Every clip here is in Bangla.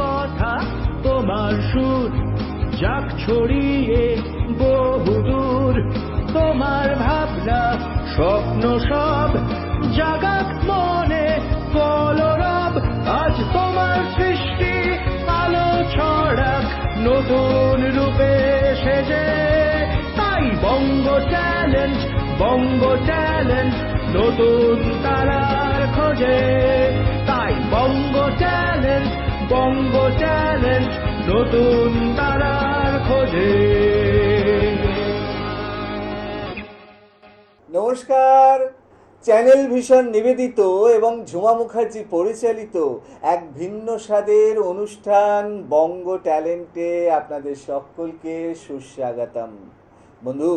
কথা তোমার সুর যাক ছড়িয়ে বহুদূর, তোমার ভাবনা স্বপ্ন সব জাগাক মনে কলরব। আজ তোমার সৃষ্টি আলো ছড়াক নতুন রূপে সেজে, তাই বঙ্গ ট্যালেন্ট, বঙ্গ ট্যালেন্ট নতুন তারার খোঁজে, তাই বঙ্গ ট্যালেন্ট, বঙ্গ ট্যালেন্ট নতুন তারার খোঁজে। নমস্কার, চ্যানেল ভিশন নিবেদিত এবং ঝুমা মুখার্জি পরিচালিত এক ভিন্ন স্বাদের অনুষ্ঠান বঙ্গ ট্যালেন্টে আপনাদের সকলকে সুস্বাগতম। বন্ধু,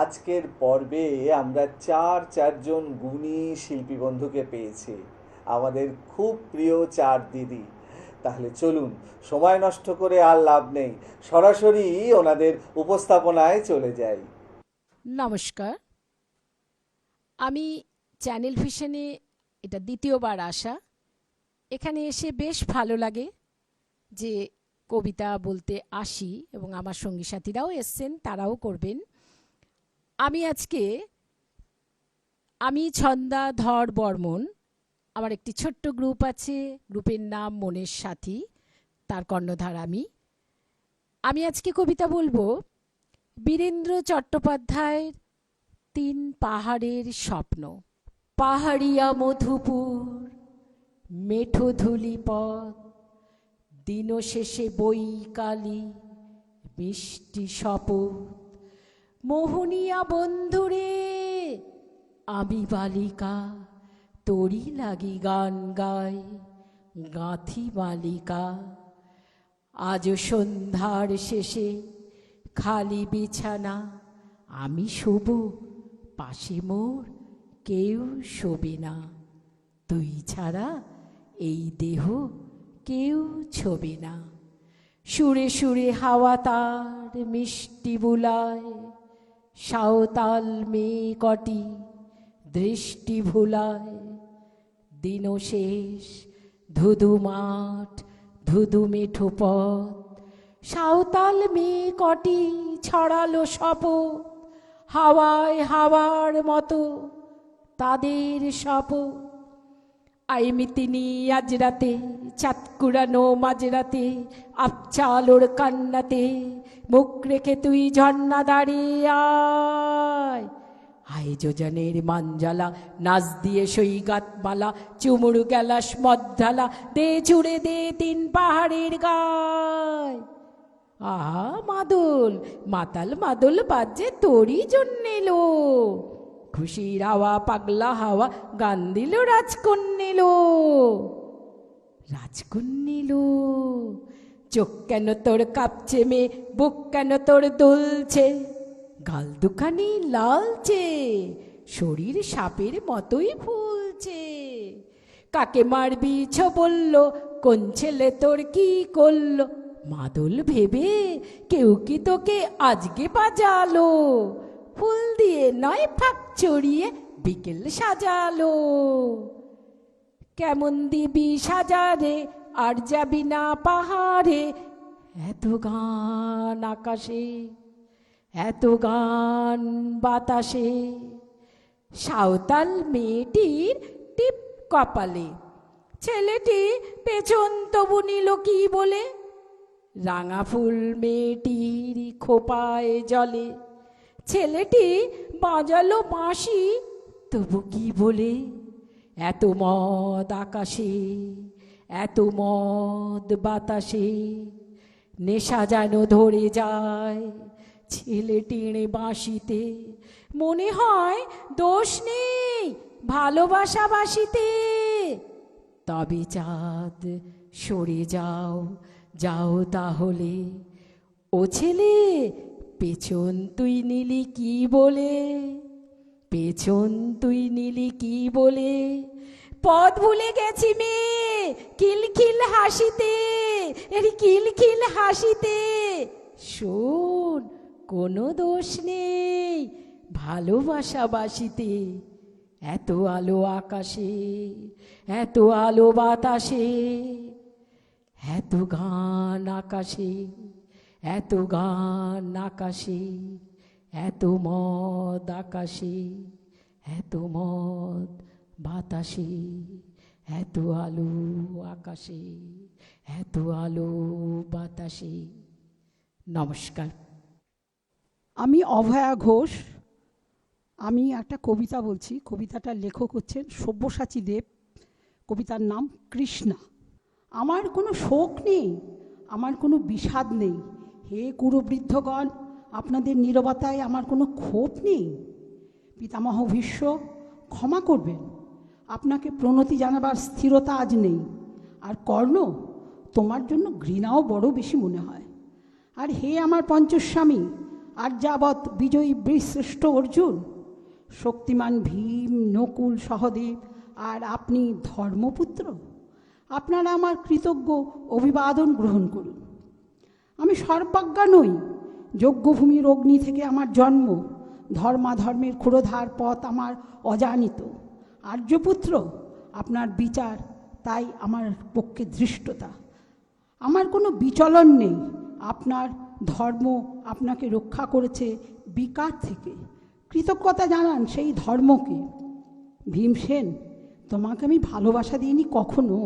আজকের পর্বে আমরা চারজন গুণী শিল্পী বন্ধুকে পেয়েছি, আমাদের খুব প্রিয় চার দিদি। তাহলে চলুন, সময় নষ্ট করে আর লাভ নেই, সরাসরি ওনাদের উপস্থাপনায় চলে যাই। নমস্কার, আমি চ্যানেল ভিশনে এটা দ্বিতীয়বার আসা। এখানে এসে বেশ ভালো লাগে যে কবিতা বলতে আসি এবং আমার সঙ্গী সাথীরাও এসছেন, তারাও করবেন। আমি ছন্দা ধর বর্মন, আমার একটি ছোট্ট গ্রুপ আছে, গ্রুপের নাম মনের সাথী, তার কর্ণধার আমি আজকে কবিতা বলবো বীরেন্দ্র চট্টোপাধ্যায়ের 3 পাহাড়ের স্বপ্ন। পাহাড়িয়া মধুপুর মেঠো ধুলি পথ, দিন শেষে বৈকালি মিষ্টি শপথ, মোহনিয়া বন্ধুরে আমি বালিকা, তোরি লাগি গান গাই গাঁথি বালিকা। আজ সন্ধ্যার শেষে খালি বিছানা, আমি শুভ পাশে মোর কেউ শোবে না, তুই ছাড়া এই দেহ কেউ ছোবে না। সুরে সুরে হাওয়া তার মিষ্টি বুলায়, সাঁওতাল মেয়ে কটি দৃষ্টি ভুলায়। দিন শেষ ধুধু মাঠ ধুধু মেঠো পথ, সাঁওতাল মেয়ে কটি ছড়ালো শপথ, হাওয়ায় হাওয়ার মতো তাদের শপথ। আইমিতিনি আজ রাতে চাঁদকুড়ানো মাঝরাতে, আবচালোর কান্নাতে মুখ রেখে তুই ঝর্ণা দাঁড়িয়ে আয়। আয় যোজনের মানজালা নাচ দিয়ে সৈগাত মালা, চুমুরু গেলাস মধ্যালা দে ছুড়ে দে 3 পাহাড়ের গায়। আহা মাদল মাতাল মাদল বাজে তোরই জন্যে লো, খুশির হাওয়া পাগলা হাওয়া গান দিল রাজকন্যেলো, রাজকন্যেলো। চোখ কেন তোর কাঁপছে মে, বুক কেন তোর দুলছে, গাল দুখানি লালচে, শরীর সাপের মতোই ফুলছে। কাকে মারবি ছ বলল, কোন ছেলে তোর কি করলো, মাদল ভেবে কেউ কি তোকে আজকে বাজালো, ফুল দিয়ে নয় ফাঁক চড়িয়ে বিকেল সাজালো। কেমন দিবি সাজারে আর যাবি না পাহাড়ে, এত গান আকাশে এত গান বাতাসে। সাঁওতাল মেয়েটির টিপ কপালে, ছেলেটি পেছন তবু নিল কি বলে, রাঙা ফুল মেয়েটির খোপায় জলে। ছেলেটি বাজালো বাঁশি তবু কি বলে, এত মদ আকাশে এত মদ বাতাসে। নেশা যেন ধরে যায় ছেলেটির বাঁশিতে, মনে হয় দোষ নেই ভালোবাসা বাসিতে। তবে চাঁদ সরে যাও যাও তাহলে, ও ছেলে পেছন তুই নিলি কি বলে, পেছন তুই নিলি কি বলে। পথ ভুলে গেছি মেয়ে কিলখিল হাসিতে, কিলখিল হাসিতে। শোন কোনো দোষ নেই ভালোবাসা বাসিতে, এত আলো আকাশে এত আলো বাতাসে। এত গান আকাশে, এত গান আকাশে, এত মদ আকাশে, এত মদ বাতাসে, এত আলো আকাশে, এত আলো বাতাসে। নমস্কার। আমি অভয়া ঘোষ। আমি একটা কবিতা বলছি। কবিতাটার লেখক হচ্ছেন সব্যসাচী দেব। কবিতার নাম কৃষ্ণা। আমার কোনো শোক নেই, আমার কোনো বিষাদ নেই। হে কুরুবৃদ্ধগণ, আপনাদের নীরবতায় আমার কোনো ক্ষোভ নেই। পিতামহ ভীষ্ম, ক্ষমা করবেন, আপনাকে প্রণতি জানাবার স্থিরতা আজ নেই। আর কর্ণ, তোমার জন্য ঘৃণাও বড় বেশি মনে হয়। আর হে আমার পঞ্চস্বামী, আর যাবৎ বিজয়ী বীরশ্রেষ্ঠ অর্জুন, শক্তিমান ভীম, নকুল, সহদেব আর আপনি ধর্মপুত্র, আপনারা আমার কৃতজ্ঞ অভিবাদন গ্রহণ করুন। আমি সর্বাজ্ঞা নই, যজ্ঞভূমির অগ্নি থেকে আমার জন্ম, ধর্মাধর্মের ক্ষুরধার পথ আমার অজানিত। আর্যপুত্র, আপনার বিচার তাই আমার পক্ষে ধৃষ্টতা। আমার কোনো বিচলন নেই, আপনার ধর্ম আপনাকে রক্ষা করেছে বিকার থেকে। কৃতজ্ঞতা জানান সেই ধর্মকে। ভীমসেন, তোমাকে আমি ভালোবাসা দিইনি কখনো,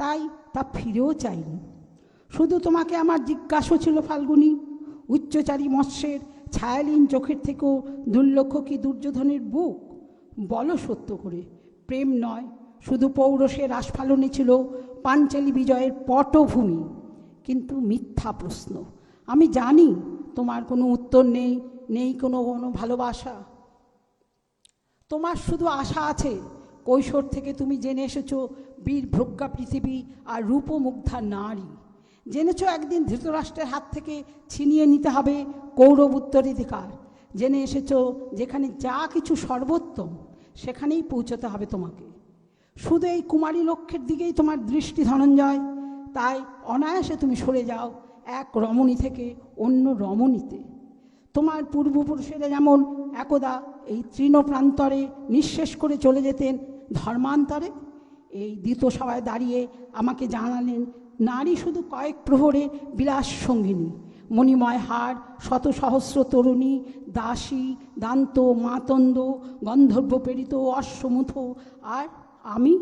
তাই তা ফিরেও চাইনি। শুধু তোমাকে আমার জিজ্ঞাসা ছিল ফাল্গুনী, উচ্চচারী মৎস্যের ছায়ালীন চোখের থেকেও দুর্লক্ষ কি দুর্যোধনের বুক? বলো সত্য করে, প্রেম নয় শুধু পৌরসের আস্ফালনে ছিল পাঞ্চালী বিজয়ের পটভূমি। কিন্তু মিথ্যা প্রশ্ন। আমি জানি তোমার কোনো উত্তর নেই, নেই কোনো ভালোবাসা। তোমার শুধু আশা আছে। কৈশোর থেকে তুমি জেনে এসেছো বীর ভ্রজ্ঞা পৃথিবী আর রূপমুগ্ধা নারী। জেনেছো একদিন ধৃতরাষ্ট্রের হাত থেকে ছিনিয়ে নিতে হবে কৌরব উত্তরাধিকার। জেনে এসেছো যেখানে যা কিছু সর্বোত্তম সেখানেই পৌঁছতে হবে তোমাকে। শুধু এই কুমারী লক্ষ্যের দিকেই তোমার দৃষ্টি ধনঞ্জয়। তাই অনায়াসে তুমি সরে যাও এক রমণী থেকে অন্য রমণীতে। তোমার পূর্বপুরুষেরা যেমন একদা এই তৃণপ্রান্তরে নিঃশেষ করে চলে যেতেন ধর্মান্তরে, এই দ্বিতীয় সভায় দাঁড়িয়ে আমাকে জানালেন নারী শুধু কয়েক প্রহরে বিলাস সঙ্গিনী, মণিময় হার, শত সহস্র তরুণী, দাসী, দান্ত, মাতন্দ, গন্ধর্ব প্রেরিত অশ্বমুথ, আর আমি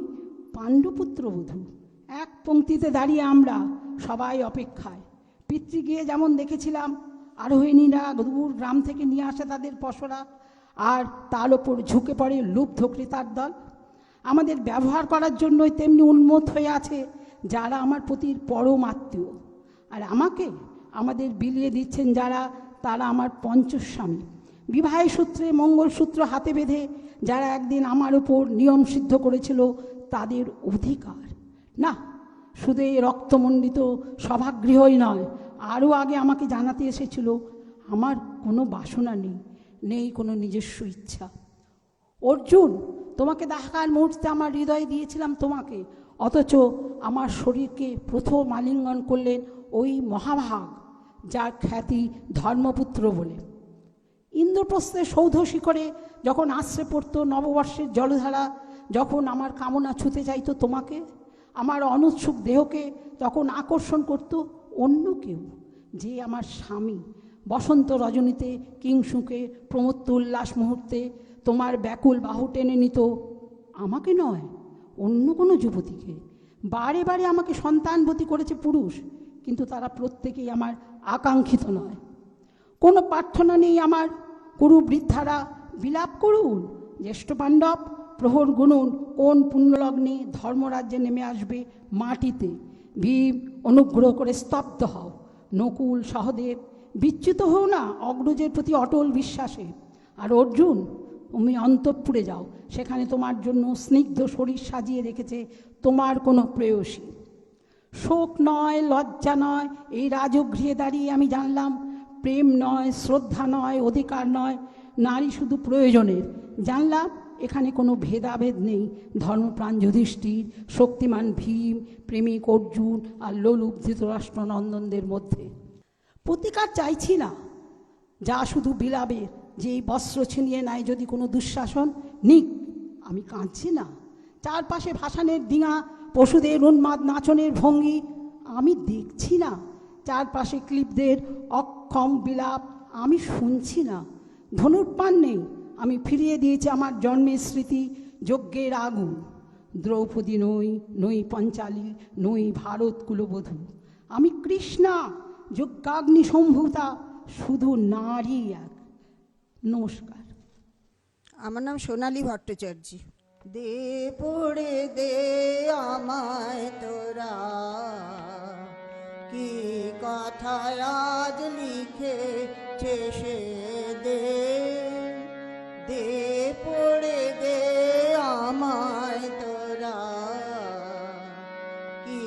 পাণ্ডুপুত্রবধূ। এক পংক্তিতে দাঁড়িয়ে আমরা সবাই অপেক্ষায়। পিতৃগৃহে যেমন দেখেছিলাম আরোহিণীরা দূর গ্রাম থেকে নিয়ে আসে তাদের পসরা, আর তার ওপর ঝুঁকে পড়ে লুব্ধ ক্রেতার দল। আমাদের ব্যবহার করার জন্যই তেমনি উন্মত্ত হয়ে আছে যারা আমার প্রতি পরম আত্মীয়। আর আমাকে আমাদের বিলিয়ে দিচ্ছেন যারা, তারা আমার পঞ্চস্বামী। বিবাহের সূত্রে মঙ্গলসূত্র হাতে বেঁধে যারা একদিন আমার ওপর নিয়ম সিদ্ধ করেছিল তাদের অধিকার। না, শুধু এই রক্তমণ্ডিত সভাগৃহই নয়, আরও আগে আমাকে জানাতে এসেছিল আমার কোনো বাসনা নেই, নেই কোনো নিজস্ব ইচ্ছা। অর্জুন, তোমাকে দেখার মুহূর্তে আমার হৃদয়ে দিয়েছিলাম তোমাকে, অথচ আমার শরীরকে প্রথম আলিঙ্গন করলেন ওই মহাভাগ যার খ্যাতি ধর্মপুত্র বলে। ইন্দ্রপ্রস্থের সৌধ শিখরে যখন আশ্রে পড়ত নববর্ষের জলধারা, যখন আমার কামনা ছুতে চাইতো তোমাকে, আমার অনুৎসুক দেহকে তখন আকর্ষণ করত অন্য কেউ, যে আমার স্বামী। বসন্ত রজনীতে, কিংসুকে, প্রমত্ত উল্লাস মুহূর্তে তোমার ব্যাকুল বাহু টেনে নিত আমাকে নয়, অন্য কোনো যুবতীকে। বারে বারে আমাকে সন্তানবতী করেছে পুরুষ, কিন্তু তারা প্রত্যেকেই আমার আকাঙ্ক্ষিত নয়। কোনো প্রার্থনা নেই আমার। কুরুবৃদ্ধারা বিলাপ করুন, জ্যেষ্ঠ পাণ্ডব প্রহর গুনুন কোন পুণ্যলগ্নে ধর্মরাজ্যে নেমে আসবে মাটিতে। ভীম, অনুগ্রহ করে স্তব্ধ হও। নকুল, সহদেব, বিচ্যুত হও না অগ্রজের প্রতি অটল বিশ্বাসে। আর অর্জুন, তুমি অন্তঃপুরে যাও, সেখানে তোমার জন্য স্নিগ্ধ শরীর সাজিয়ে রেখেছে তোমার কোনো প্রেয়সী। শোক নয়, লজ্জা নয়, এই রাজগৃহে দাঁড়িয়ে আমি জানলাম প্রেম নয়, শ্রদ্ধা নয়, অধিকার নয়, নারী শুধু প্রয়োজনের। জানলাম এখানে কোনো ভেদাভেদ নেই ধর্মপ্রাণ যুধিষ্ঠির, শক্তিমান ভীম, প্রেমিক অর্জুন আর লোলুপ ধৃতরাষ্ট্র নন্দনদের মধ্যে। প্রতিকার চাইছি না, যা শুধু বিলাবের, যে এই বস্ত্র ছিনিয়ে নেয় যদি কোনো দুঃশাসন নিক। আমি কাঁদছি না। চারপাশে ভাসানের ডিঙা, পশুদের উন্মাদ নাচনের ভঙ্গি, আমি দেখছি না, চারপাশে ক্লিপদের অক্ষম বিলাপ আমি শুনছি না। ধনুর্পান নেই, আমি ফিরিয়ে দিয়েছি আমার জন্মের স্মৃতি, যজ্ঞের আগুন। দ্রৌপদী নই, নই পঞ্চালী, নই ভারত কুলবধূ। আমি কৃষ্ণা, যজ্ঞাগ্নি সম্ভূতা, শুধু নারী এক। নমস্কার। আমার নাম সোনালী ভট্টাচার্য। দে পড়ে দে আমায় তোরা, কি কথায় আজ লিখেছে সে দে। দে পড়ে দে আমায় তোরা, কি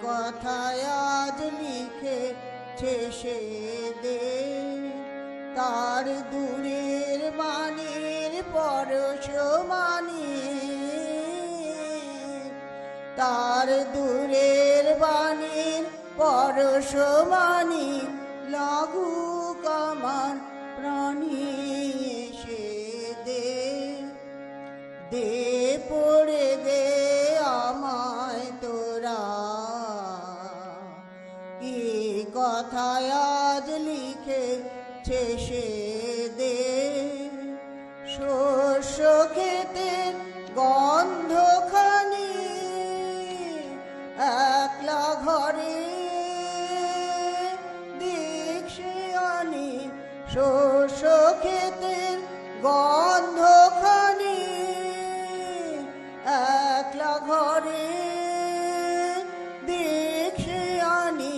কথায় আজ লিখেছে সে দে। তার দূরের বাণীর পরশমানি, তার দূরের বাণীর পরশমানি, লাগুক আমার প্রাণী এসে দে। দে পড়ে দে আমায় তোরা, কি কথায় আজ লিখেছে সে দে। শস্য ক্ষেতের গন্ধখানি একলা ঘরে দেখছে আনি। শস্য ক্ষেতের গন্ধখানি একলা ঘরে দেখছে আনি।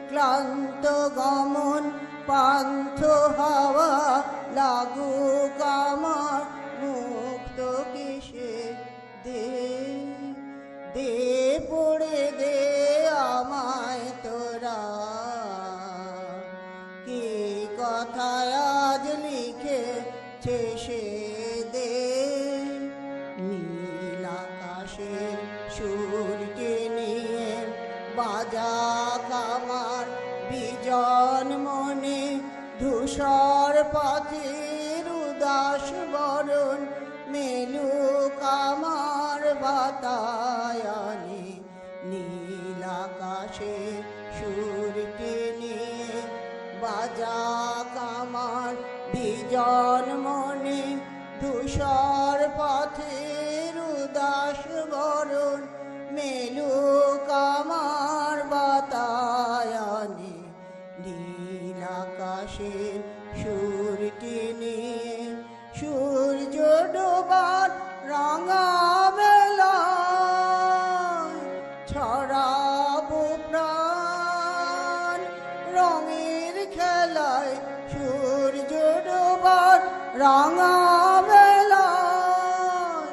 ক্লান্ত গমন পান্থ হাওয়া, লাগুক আমার মুক্ত কেশে দে। দে পড়ে দে আমায় তোরা, কি কথায় আজ লিখেছে সে দে। নীল আকাশের সুরকে নিয়ে বাজাক আমার বিজন মনে, ধূসর পথের উদাস বরণ মেলুক আমার বাতায়নে। নীল আকাশে সুরকে নিয়ে বাজাক আমার বিজন মনে, ধূসর পথের উদাস বরণ মেলুক আমার বাতায়নে। নীল আকাশের সুরটি নিয়ে সূর্য ডোবার রাঙা বেলায় ছড়াবো প্রাণ রঙের খেলায়। সূর্য ডোবার রাঙা বেলায়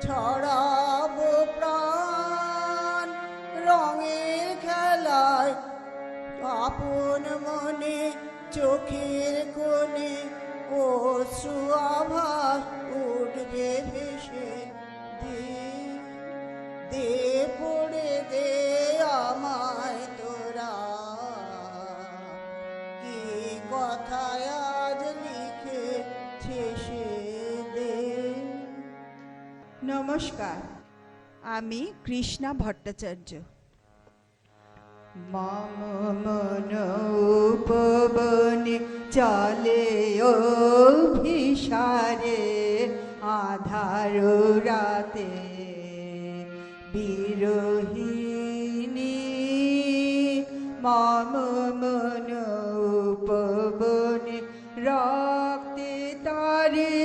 ছড়াবো প্রাণ রঙের খেলায়। আপন মনে চোখের কোণে অশ্রু আভাস উঠবে ভেসে দে। দে পড়ে দে আমায় তোরা, কি কথায় আজ লিখেছে সে দে। নমস্কার, আমি কৃষ্ণা ভট্টাচার্য। মম মন উপবনে চলে অভিসারে, আধার রাতে বিরোহিণী। মম মন উপবনে রক্তে তারে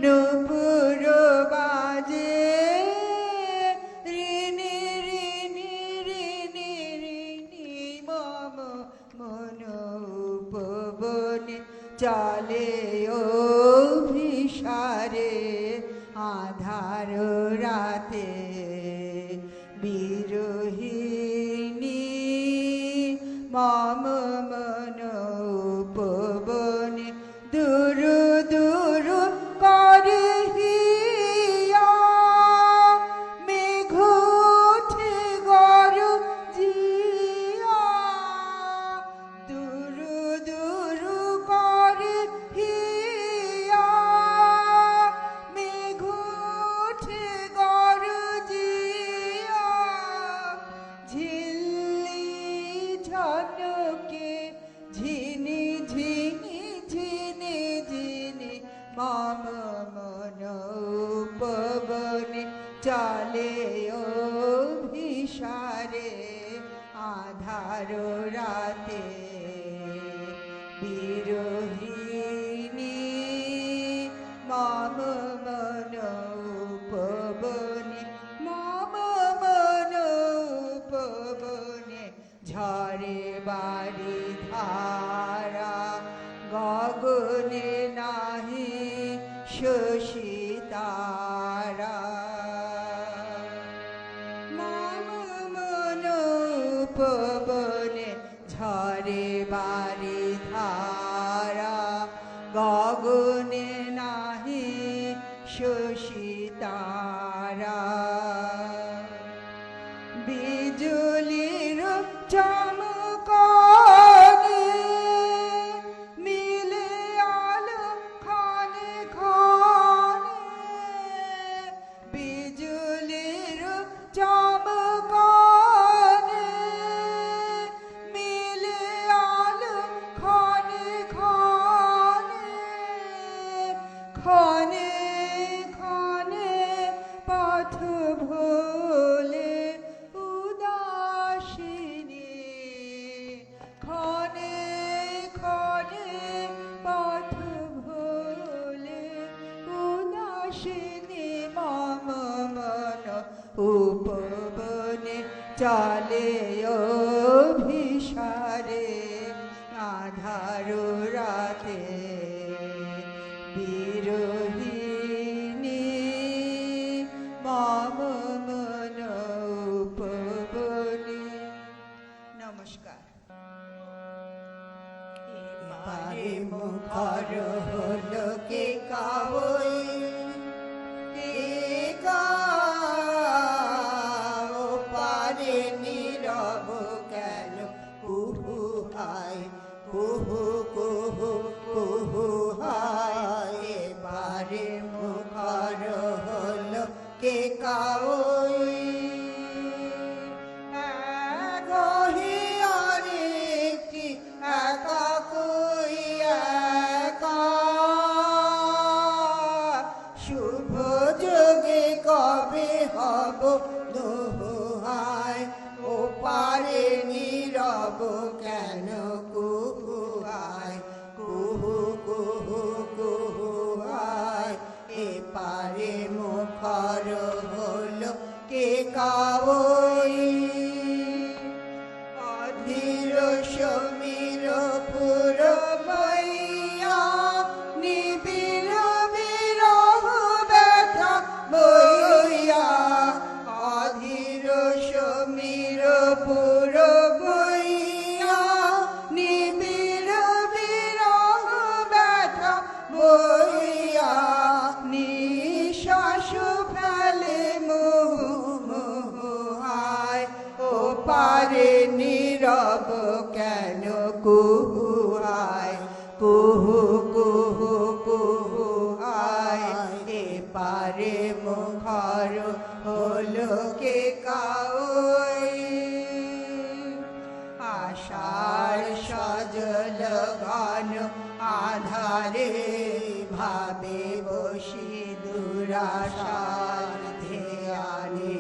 নূপুর বাজে। ঋণী ঋণী ঋণী ঋণী মম মন উপবনে চলে অভিসারে, আধার রাতে বিরোহিণী। মম মন উপবনে দূর দূর করে হিয়া, মেঘ ওঠে গরজিয়া। দূর দূর করে হিয়া, মেঘ ওঠে গরজিয়া। ঝিল ভিসারে আধার রাতে বিরোহিণী মম মন উপবনে মম মন উপবনে ঝরে বাড়ি ধারা গগনে নাহি শশী তারা মম মন উপবনে ঝরে বাড়ি ধারা গগনে নাহি শশী তারা বিজুলির চমকানে মিলে আলো ক্ষণে ক্ষণে বিজুলির চমকানে মিলে আলো ক্ষণে ক্ষণে ক্ষণে ক্ষণে পথ ভোলে উদাসিনী ক্ষণে ক্ষণে পথ ভোলে উদাসিনী মম মন উপবনে চলে অভিসারে আধার রাতে বিরোহিণী মম মন উপবনে। নমস্কার। এবারে মুখর হলো কে কাবই কে কাও পারে নীরব কেন কুহু হায় কুহু কুহু কুহু হায় এবারে মুখর হলো কে কাবই গহি আরেকটি একা কই একা শুভ যোগে কবে হব দোহায় ও পারে নীরব কেন কুহু হায় কুহু কুহু কুহু হায় এ পারে মুখর হলো কে কাবই অধীর সমীর পুর বইয়া নিবিড় বিরহ ব্যথা বইয়া অধীর সমীর পুর বইয়া নিবিড় বিরহ ব্যথা বইয়া নিঃশ্বাস ফেলে মোহ মোহ হায় ও পারে নীরব কেন কুহু হায় কুহু কুহু কুহু হায় এ পারে মুখর হলো কে কাওই আশার সজল ঘন আধারে ভাবে বসি দুরাশার ধ্যানে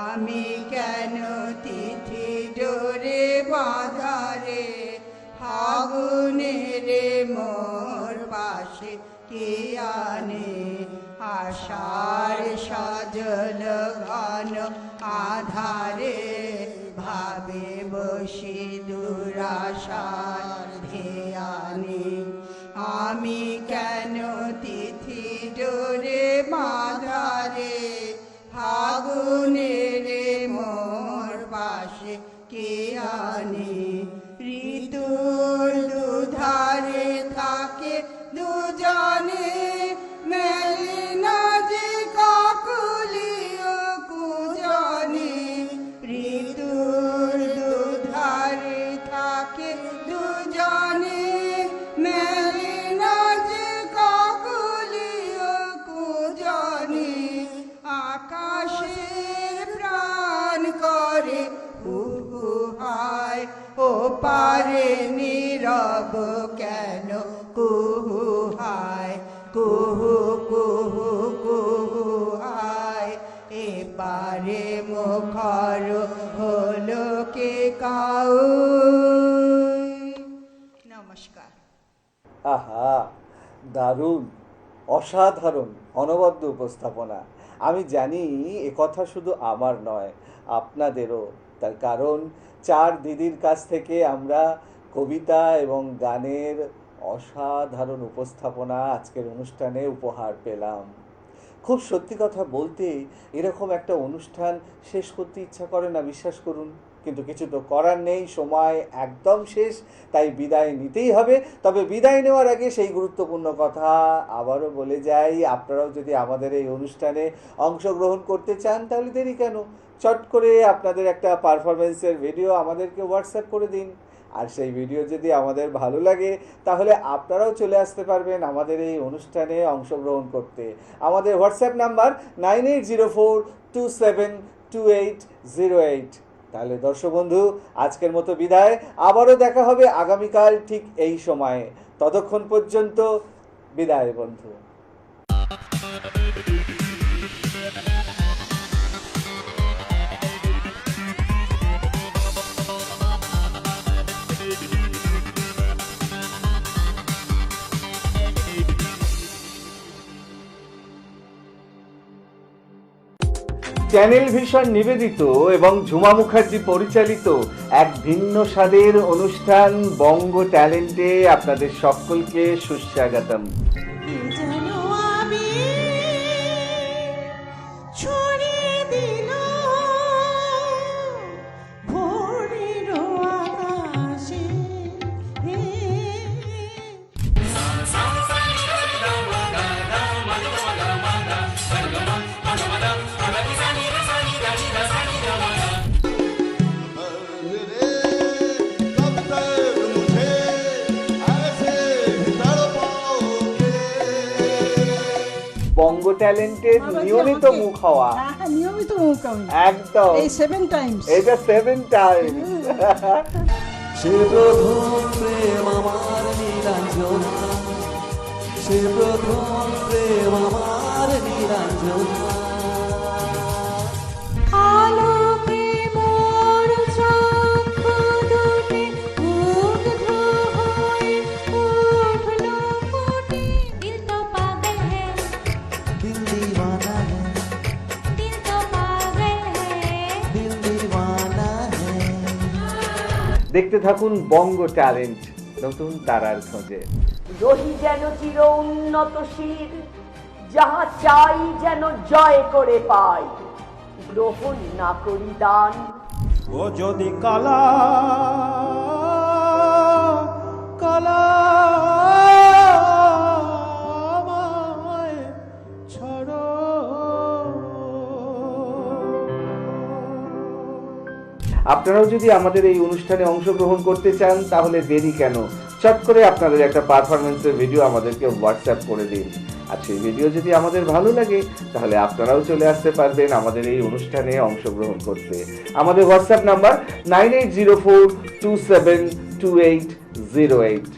আমি কেন তিথি ডোরে বাঁধারে ফাগুনের মোর পাশে কে আনে আশার সজল ঘন আধারে ভাবে বসি দুরাশার ধ্যানে আমি কেন তিথি ডোরে বাঁধারে ফাগুনের মোর পাশে কে আনে ঋতুর দুধারে থাকে দুজনে মেলে না যে কাকুলিও কুজনে ঋতুর দুধারে থাকে দুজনে মেলে না যে কাকুলিও কুজনে আকাশের প্রাণ করে হুহু হায় ও পারে নীরব কেন কুহু হায় কুহু কুহু কুহু হায় এ তারে মুখর হলো কে কাউ। নমস্কার। আহা, দারুণ, অসাধারণ, অনবদ্য উপস্থাপনা। আমি জানি এ কথা শুধু আমার নয়, আপনাদেরও। তার কারণ 4 দিদির কাছ থেকে আমরা কবিতা এবং গানের অসাধারণ উপস্থাপনা আজকের অনুষ্ঠানে উপহার পেলাম। খুব সত্যি কথা বলতে এরকম একটা অনুষ্ঠান শেষ করতে ইচ্ছা করে না, বিশ্বাস করুন, কিন্তু কিছু তো করার নেই, সময় একদম শেষ, তাই বিদায় নিতেই হবে। তবে বিদায় নেওয়ার আগে সেই গুরুত্বপূর্ণ কথা আবারও বলে যাই, আপনারাও যদি আমাদের এই অনুষ্ঠানে অংশগ্রহণ করতে চান তাহলে দেরি কেন, চট করে আপনাদের একটা পারফরমেন্সের ভিডিও আমাদেরকে হোয়াটসঅ্যাপ করে দিন। আর সেই ভিডিও যদি আমাদের ভালো লাগে তাহলে আপনারাও চলে আসতে পারবেন আমাদের এই অনুষ্ঠানে অংশগ্রহণ করতে। আমাদের হোয়াটসঅ্যাপ নাম্বার 9804272808। তাহলে দর্শক বন্ধু, আজকের মতো বিদায়। আবারও দেখা হবে আগামীকাল ঠিক এই সময়ে। ততক্ষণ পর্যন্ত বিদায় বন্ধু। চ্যানেল ভিশন নিবেদিত এবং ঝুমা মুখার্জি পরিচালিত এক ভিন্ন স্বাদের অনুষ্ঠান বঙ্গ ট্যালেন্টে আপনাদের সকলকে সুস্বাগতম। বঙ্গ ট্যালেন্টের নিয়মিত মুখ হওয়া, নিয়মিত মুখ একদম এই 7 টাইমস, এটা 7 টাইমস। সে প্রথম প্রেম আমার নীলাঞ্জনা, সে প্রথম প্রেম আমার নীলাঞ্জনা। আলোকে মোর চক্ষু দুটি মুগ্ধ হয়ে উঠলো ফুটে। দিল তো পাগল হ্যায়, দিল দিওয়ানা হ্যায়, দিল তো পাগল হ্যায়। দিল দিওয়ানা হ্যায়। দেখতে থাকুন বঙ্গ ট্যালেন্ট, নতুন তারার খোঁজে। রহি যেন চির উন্নত শির, যাহা চাই যেন জয় করে পাই, গ্রহণ না করি দান। ও যদি কালা কালা আমায় ছাড়ো। আপনারাও যদি আমাদের এই অনুষ্ঠানে অংশগ্রহণ করতে চান তাহলে দেরি কেন, চট করে আপনাদের একটা পারফরমেন্সের ভিডিও আমাদেরকে হোয়াটসঅ্যাপ করে দিন। আর সেই ভিডিও যদি আমাদের ভালো লাগে তাহলে আপনারাও চলে আসতে পারবেন আমাদের এই অনুষ্ঠানে অংশগ্রহণ করতে। আমাদের হোয়াটসঅ্যাপ নাম্বার 9804272808।